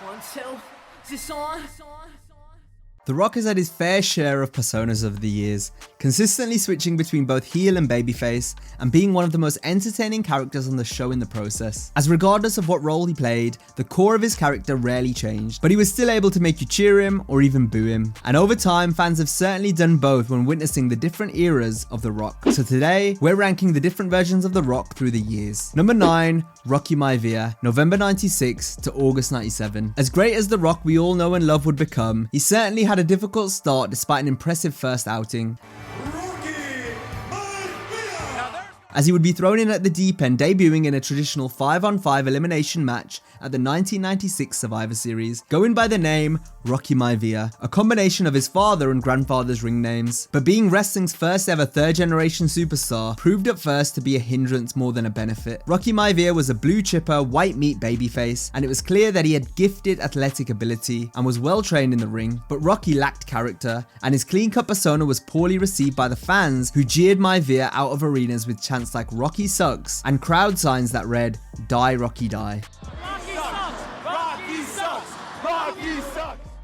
1, 2, is this on? The Rock has had his fair share of personas over the years, consistently switching between both heel and babyface, and being one of the most entertaining characters on the show in the process. As regardless of what role he played, the core of his character rarely changed, but he was still able to make you cheer him or even boo him. And over time, fans have certainly done both when witnessing the different eras of The Rock. So today, we're ranking the different versions of The Rock through the years. Number 9, Rocky Maivia, November 96 to August 97. As great as The Rock we all know and love would become, he certainly had a difficult start despite an impressive first outing, as he would be thrown in at the deep end, debuting in a traditional 5-on-5 elimination match at the 1996 Survivor Series, going by the name Rocky Maivia, a combination of his father and grandfather's ring names. But being wrestling's first ever third generation superstar proved at first to be a hindrance more than a benefit. Rocky Maivia was a blue chipper, white meat babyface, and it was clear that he had gifted athletic ability and was well trained in the ring, but Rocky lacked character, and his clean-cut persona was poorly received by the fans, who jeered Maivia out of arenas with chants like Rocky sucks and crowd signs that read, "Die Rocky Die."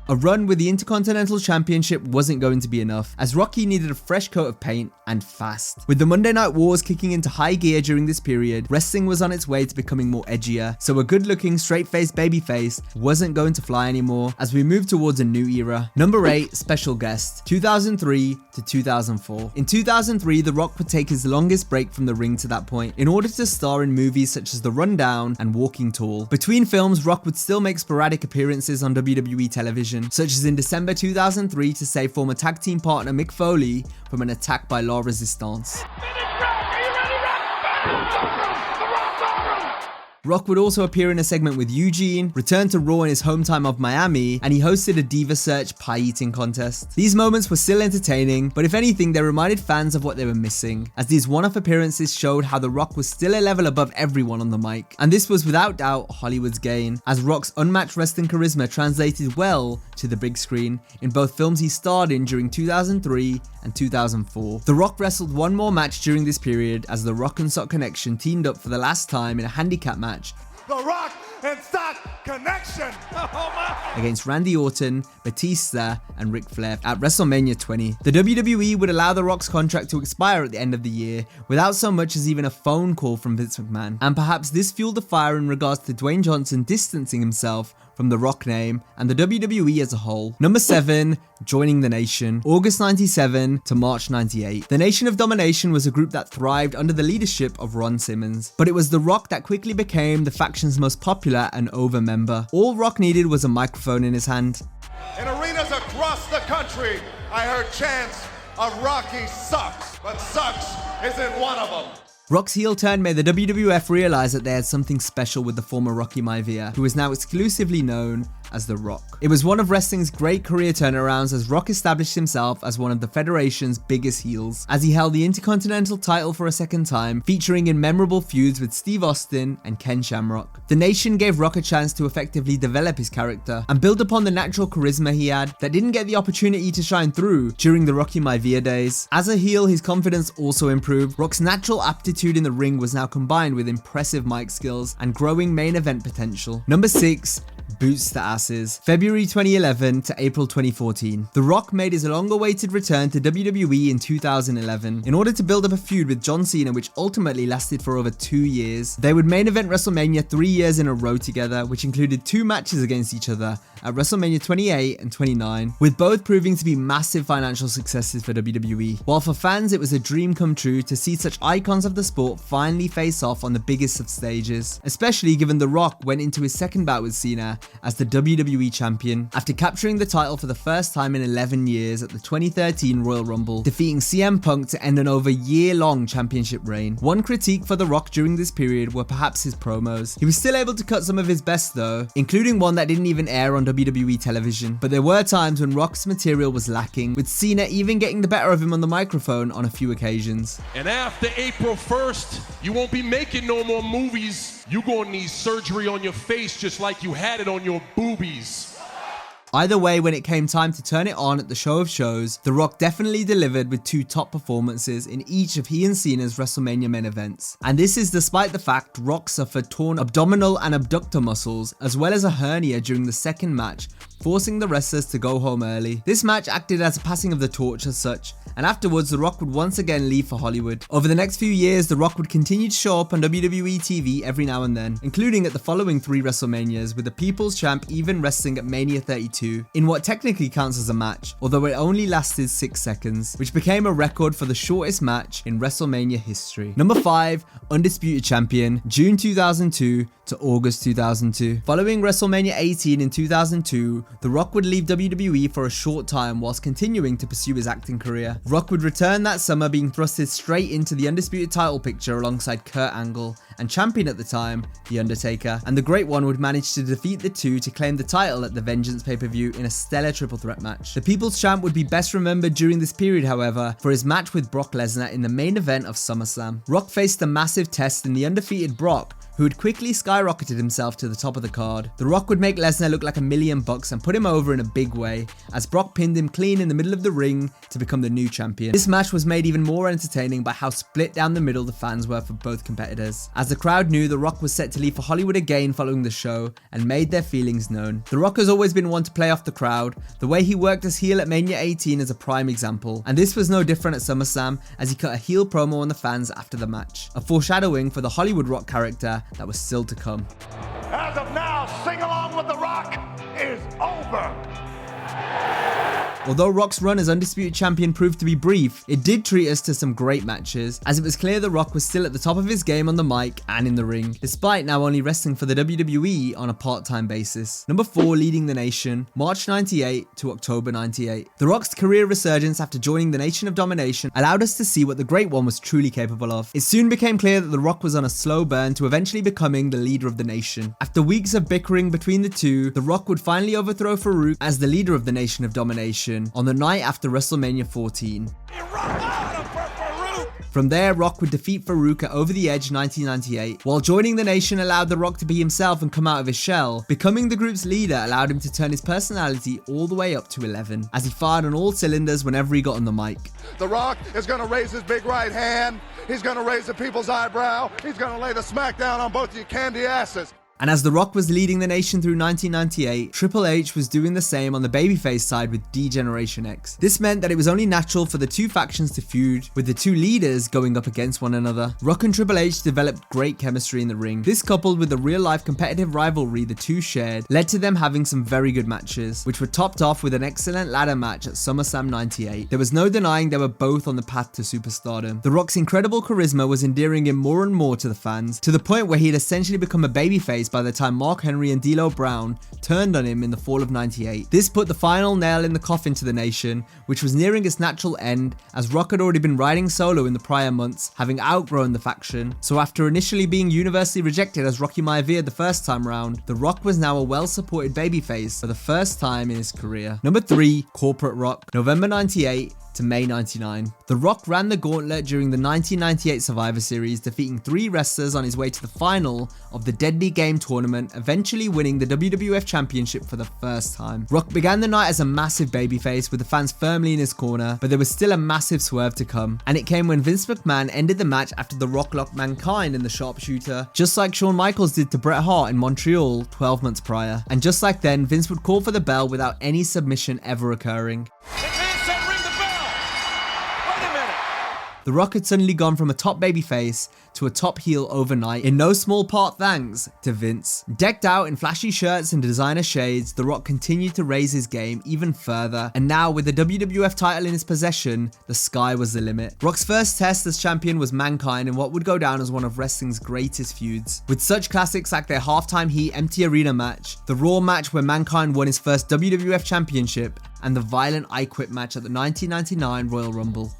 A run with the Intercontinental Championship wasn't going to be enough, as Rocky needed a fresh coat of paint and fast. With the Monday Night Wars kicking into high gear during this period, wrestling was on its way to becoming more edgier, so a good-looking, straight-faced babyface wasn't going to fly anymore as we moved towards a new era. Number 8, Special Guest, 2003 to 2004. In 2003, The Rock would take his longest break from the ring to that point in order to star in movies such as The Rundown and Walking Tall. Between films, Rock would still make sporadic appearances on WWE television, such as in December 2003 to save former tag team partner Mick Foley from an attack by La Resistance. Rock would also appear in a segment with Eugene, return to Raw in his hometown of Miami, and he hosted a Diva Search pie eating contest. These moments were still entertaining, but if anything, they reminded fans of what they were missing, as these one-off appearances showed how The Rock was still a level above everyone on the mic. And this was without doubt Hollywood's gain, as Rock's unmatched wrestling charisma translated well to the big screen in both films he starred in during 2003 and 2004. The Rock wrestled one more match during this period as the Rock and Sock Connection teamed up for the last time in a handicap match, The Rock and Sock Connection, against Randy Orton, Batista, and Ric Flair at WrestleMania 20. The WWE would allow The Rock's contract to expire at the end of the year without so much as even a phone call from Vince McMahon, and perhaps this fueled the fire in regards to Dwayne Johnson distancing himself from the Rock name and the WWE as a whole. Number 7, Joining the Nation, August 97 to March 98. The Nation of Domination was a group that thrived under the leadership of Ron Simmons, but it was The Rock that quickly became the faction's most popular and over member. All Rock needed was a microphone in his hand. In arenas across the country, I heard chants of Rocky sucks, but sucks isn't one of them. Rock's heel turn made the WWF realize that they had something special with the former Rocky Maivia, who is now exclusively known as The Rock. It was one of wrestling's great career turnarounds as Rock established himself as one of the Federation's biggest heels, as he held the Intercontinental title for a second time, featuring in memorable feuds with Steve Austin and Ken Shamrock. The Nation gave Rock a chance to effectively develop his character and build upon the natural charisma he had that didn't get the opportunity to shine through during the Rocky Maivia days. As a heel, his confidence also improved. Rock's natural aptitude in the ring was now combined with impressive mic skills and growing main event potential. Number 6, Boots to Asses, February 2011 to April 2014. The Rock made his long-awaited return to WWE in 2011 in order to build up a feud with John Cena, which ultimately lasted for over 2 years. They would main event WrestleMania 3 years in a row together, which included 2 matches against each other at WrestleMania 28 and 29, with both proving to be massive financial successes for WWE. While for fans it was a dream come true to see such icons of the sport finally face off on the biggest of stages, especially given The Rock went into his second bout with Cena as the WWE Champion, after capturing the title for the first time in 11 years at the 2013 Royal Rumble, defeating CM Punk to end an over year-long championship reign. One critique for The Rock during this period were perhaps his promos. He was still able to cut some of his best though, including one that didn't even air on WWE television, but there were times when Rock's material was lacking, with Cena even getting the better of him on the microphone on a few occasions. And after April 1st, you won't be making no more movies. You gonna need surgery on your face just like you had it on your boobies. Either way, when it came time to turn it on at the show of shows, The Rock definitely delivered with 2 top performances in each of he and Cena's WrestleMania main events. And this is despite the fact Rock suffered torn abdominal and abductor muscles, as well as a hernia during the second match, forcing the wrestlers to go home early. This match acted as a passing of the torch as such, and afterwards The Rock would once again leave for Hollywood. Over the next few years, The Rock would continue to show up on WWE TV every now and then, including at the following 3 WrestleManias, with the People's Champ even wrestling at Mania 32, in what technically counts as a match, although it only lasted 6 seconds, which became a record for the shortest match in WrestleMania history. Number 5, Undisputed Champion, June 2002 to August 2002. Following WrestleMania 18 in 2002, The Rock would leave WWE for a short time whilst continuing to pursue his acting career. Rock would return that summer, being thrusted straight into the Undisputed title picture alongside Kurt Angle and champion at the time, The Undertaker, and the Great One would manage to defeat the two to claim the title at the Vengeance pay-per-view in a stellar triple threat match. The People's Champ would be best remembered during this period, however, for his match with Brock Lesnar in the main event of SummerSlam. Rock faced a massive test in the undefeated Brock, who had quickly skyrocketed himself to the top of the card. The Rock would make Lesnar look like $1,000,000 and put him over in a big way, as Brock pinned him clean in the middle of the ring to become the new champion. This match was made even more entertaining by how split down the middle the fans were for both competitors, as the crowd knew The Rock was set to leave for Hollywood again following the show and made their feelings known. The Rock has always been one to play off the crowd. The way he worked as heel at Mania 18 is a prime example, and this was no different at SummerSlam, as he cut a heel promo on the fans after the match, a foreshadowing for the Hollywood Rock character that was still to come. As of now, Sing Along with The Rock is over. Although Rock's run as Undisputed Champion proved to be brief, it did treat us to some great matches, as it was clear The Rock was still at the top of his game on the mic and in the ring, despite now only wrestling for the WWE on a part-time basis. Number 4, Leading the Nation, March 98 to October 98. The Rock's career resurgence after joining the Nation of Domination allowed us to see what the Great One was truly capable of. It soon became clear that The Rock was on a slow burn to eventually becoming the leader of the nation. After weeks of bickering between the two, The Rock would finally overthrow Farouk as the leader of the Nation of Domination on the night after WrestleMania 14. From there, Rock would defeat Farouk at Over the Edge 1998. While joining the Nation allowed The Rock to be himself and come out of his shell, becoming the group's leader allowed him to turn his personality all the way up to 11, as he fired on all cylinders whenever he got on the mic. The Rock is going to raise his big right hand. He's going to raise the people's eyebrow. He's going to lay the smack down on both of you candy asses. And as The Rock was leading the nation through 1998, Triple H was doing the same on the babyface side with D-Generation X. This meant that it was only natural for the two factions to feud, with the two leaders going up against one another. Rock and Triple H developed great chemistry in the ring. This, coupled with the real-life competitive rivalry the two shared, led to them having some very good matches, which were topped off with an excellent ladder match at SummerSlam 98. There was no denying they were both on the path to superstardom. The Rock's incredible charisma was endearing him more and more to the fans, to the point where he'd essentially become a babyface by the time Mark Henry and D'Lo Brown turned on him in the fall of 98. This put the final nail in the coffin to the nation, which was nearing its natural end, as Rock had already been riding solo in the prior months, having outgrown the faction. So after initially being universally rejected as Rocky Maivia the first time round, The Rock was now a well-supported babyface for the first time in his career. Number 3, Corporate Rock, November 98 to May 99. The Rock ran the gauntlet during the 1998 Survivor Series, defeating 3 wrestlers on his way to the final of the Deadly Game tournament, eventually winning the WWF Championship for the first time. Rock began the night as a massive babyface with the fans firmly in his corner, but there was still a massive swerve to come, and it came when Vince McMahon ended the match after The Rock locked Mankind in the sharpshooter, just like Shawn Michaels did to Bret Hart in Montreal 12 months prior. And just like then, Vince would call for the bell without any submission ever occurring. The Rock had suddenly gone from a top babyface to a top heel overnight, in no small part thanks to Vince. Decked out in flashy shirts and designer shades, The Rock continued to raise his game even further, and now with the WWF title in his possession, the sky was the limit. Rock's first test as champion was Mankind in what would go down as one of wrestling's greatest feuds, with such classics like their halftime heat empty arena match, the Raw match where Mankind won his first WWF championship, and the violent I Quit match at the 1999 Royal Rumble.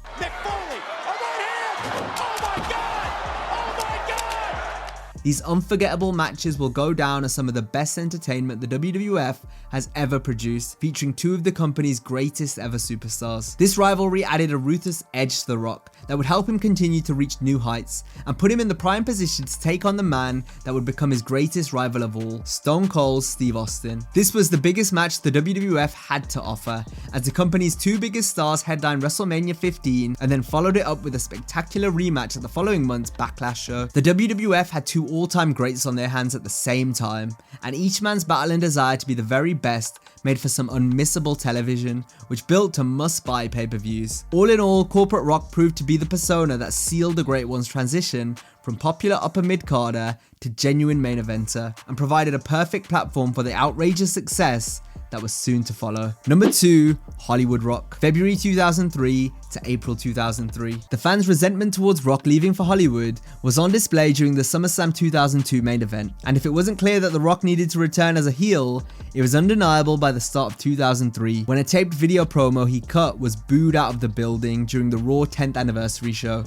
These unforgettable matches will go down as some of the best entertainment the WWF has ever produced, featuring two of the company's greatest ever superstars. This rivalry added a ruthless edge to The Rock that would help him continue to reach new heights and put him in the prime position to take on the man that would become his greatest rival of all, Stone Cold Steve Austin. This was the biggest match the WWF had to offer, as the company's two biggest stars headlined WrestleMania 15 and then followed it up with a spectacular rematch at the following month's Backlash show. The WWF had two all-time greats on their hands at the same time, and each man's battle and desire to be the very best made for some unmissable television, which built to must-buy pay-per-views. All in all, Corporate Rock proved to be the persona that sealed the Great One's transition from popular upper mid-carder to genuine main eventer, and provided a perfect platform for the outrageous success that was soon to follow. Number 2, Hollywood Rock. February 2003 to April 2003. The fans' resentment towards Rock leaving for Hollywood was on display during the SummerSlam 2002 main event, and if it wasn't clear that The Rock needed to return as a heel, it was undeniable by the start of 2003, when a taped video promo he cut was booed out of the building during the Raw 10th anniversary show.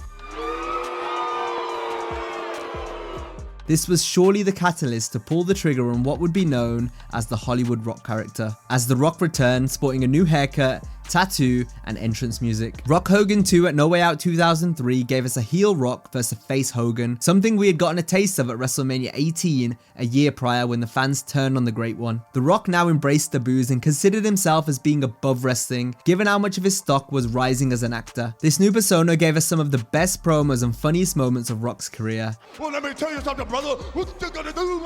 This was surely the catalyst to pull the trigger on what would be known as the Hollywood Rock character, as The Rock returned sporting a new haircut, tattoo, and entrance music. Rock Hogan 2 at No Way Out 2003 gave us a heel Rock versus a face Hogan, something we had gotten a taste of at WrestleMania 18 a year prior when the fans turned on the Great One. The Rock now embraced the booze and considered himself as being above wrestling, given how much of his stock was rising as an actor. This new persona gave us some of the best promos and funniest moments of Rock's career. Well, let me tell you something, brother. What you gonna do?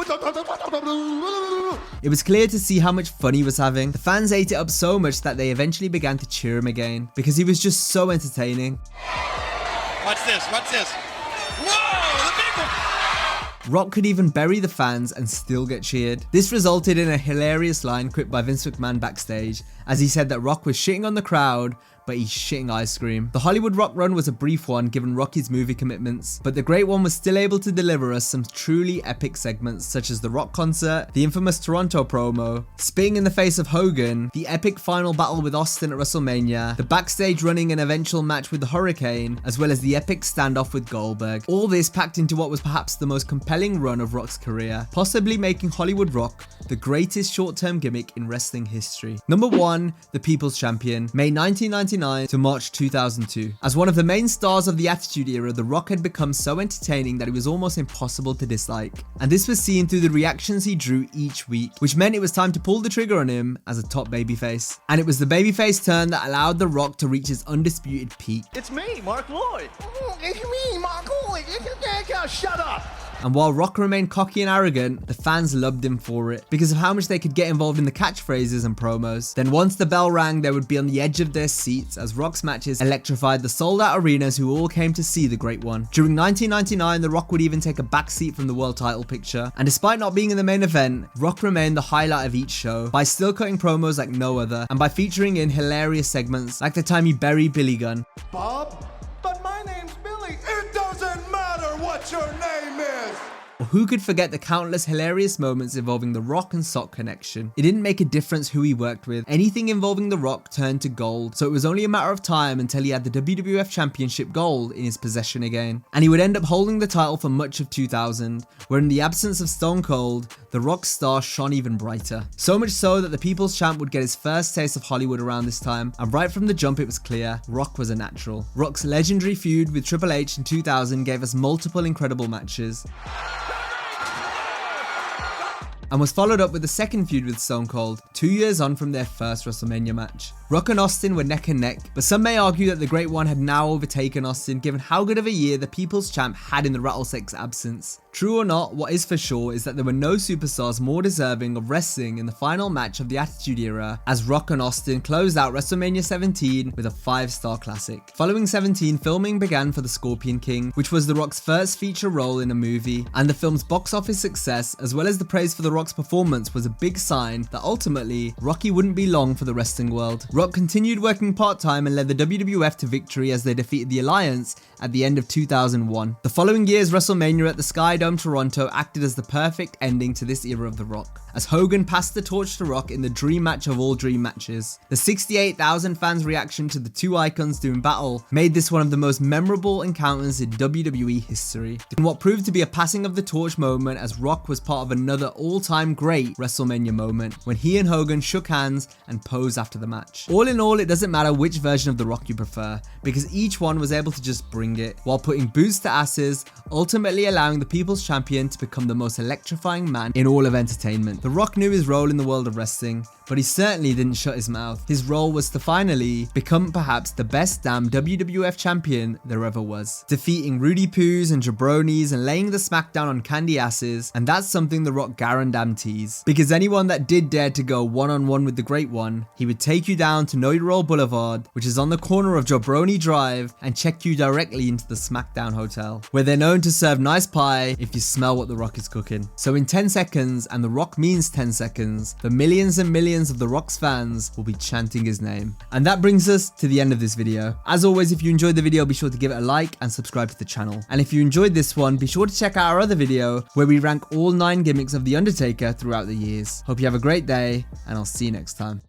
It was clear to see how much fun he was having. The fans ate it up so much that they eventually began to cheer him again, because he was just so entertaining. Watch this, watch this. Whoa, the big one! Rock could even bury the fans and still get cheered. This resulted in a hilarious line quipped by Vince McMahon backstage, as he said that Rock was shitting on the crowd, but he's shitting ice cream. The Hollywood Rock run was a brief one given Rocky's movie commitments, but the Great One was still able to deliver us some truly epic segments such as the Rock concert, the infamous Toronto promo, spitting in the face of Hogan, the epic final battle with Austin at WrestleMania, the backstage running and eventual match with the Hurricane, as well as the epic standoff with Goldberg. All this packed into what was perhaps the most compelling run of Rock's career, possibly making Hollywood Rock the greatest short-term gimmick in wrestling history. Number 1, the People's Champion, May 1999 to March 2002. As one of the main stars of the Attitude Era, The Rock had become so entertaining that he was almost impossible to dislike. And this was seen through the reactions he drew each week, which meant it was time to pull the trigger on him as a top babyface. And it was the babyface turn that allowed The Rock to reach his undisputed peak. It's me, Mark Lloyd. It's me, Mark Lloyd. Shut up. And while Rock remained cocky and arrogant, the fans loved him for it, because of how much they could get involved in the catchphrases and promos. Then once the bell rang, they would be on the edge of their seats as Rock's matches electrified the sold-out arenas who all came to see the Great One. During 1999, The Rock would even take a backseat from the world title picture, and despite not being in the main event, Rock remained the highlight of each show by still cutting promos like no other, and by featuring in hilarious segments like the time he buried Billy Gunn. Bob? But my name's Billy. It doesn't matter what your name is. Or who could forget the countless hilarious moments involving the Rock and Sock connection? It didn't make a difference who he worked with. Anything involving the Rock turned to gold, so it was only a matter of time until he had the WWF Championship gold in his possession again. And he would end up holding the title for much of 2000, where in the absence of Stone Cold, the Rock's star shone even brighter. So much so that the People's Champ would get his first taste of Hollywood around this time, and right from the jump it was clear, Rock was a natural. Rock's legendary feud with Triple H in 2000 gave us multiple incredible matches, and was followed up with a second feud with Stone Cold, 2 years on from their first WrestleMania match. Rock and Austin were neck and neck, but some may argue that the Great One had now overtaken Austin given how good of a year the People's Champ had in the Rattlesnake's absence. True or not, what is for sure is that there were no superstars more deserving of wrestling in the final match of the Attitude Era, as Rock and Austin closed out WrestleMania 17 with a 5-star classic. Following 17, filming began for The Scorpion King, which was The Rock's first feature role in a movie, and the film's box office success, as well as the praise for The Rock's performance, was a big sign that ultimately, Rocky wouldn't be long for the wrestling world. Rock continued working part-time and led the WWF to victory as they defeated the Alliance at the end of 2001. The following year's WrestleMania at the Sky Dome Toronto acted as the perfect ending to this era of The Rock, as Hogan passed the torch to Rock in the dream match of all dream matches. The 68,000 fans' reaction to the two icons doing battle made this one of the most memorable encounters in WWE history, in what proved to be a passing of the torch moment, as Rock was part of another all-time great WrestleMania moment when he and Hogan shook hands and posed after the match. All in all, it doesn't matter which version of The Rock you prefer, because each one was able to just bring it, while putting boots to asses, ultimately allowing the People's Champion to become the most electrifying man in all of entertainment. The Rock knew his role in the world of wrestling, but he certainly didn't shut his mouth. His role was to finally become perhaps the best damn WWF champion there ever was, defeating Rudy Poos and jabronis and laying the smackdown on candy asses, and that's something The Rock guarantees, because anyone that did dare to go one-on-one with the Great One, he would take you down to Know Your Role Boulevard, which is on the corner of Jabroni Drive, and check you directly into the SmackDown Hotel, where they're known to serve nice pie if you smell what The Rock is cooking. So in 10 seconds, and The Rock means 10 seconds, the millions and millions of The Rock's fans will be chanting his name. And that brings us to the end of this video. As always, if you enjoyed the video, be sure to give it a like and subscribe to the channel. And if you enjoyed this one, be sure to check out our other video where we rank all 9 gimmicks of The Undertaker throughout the years. Hope you have a great day, and I'll see you next time.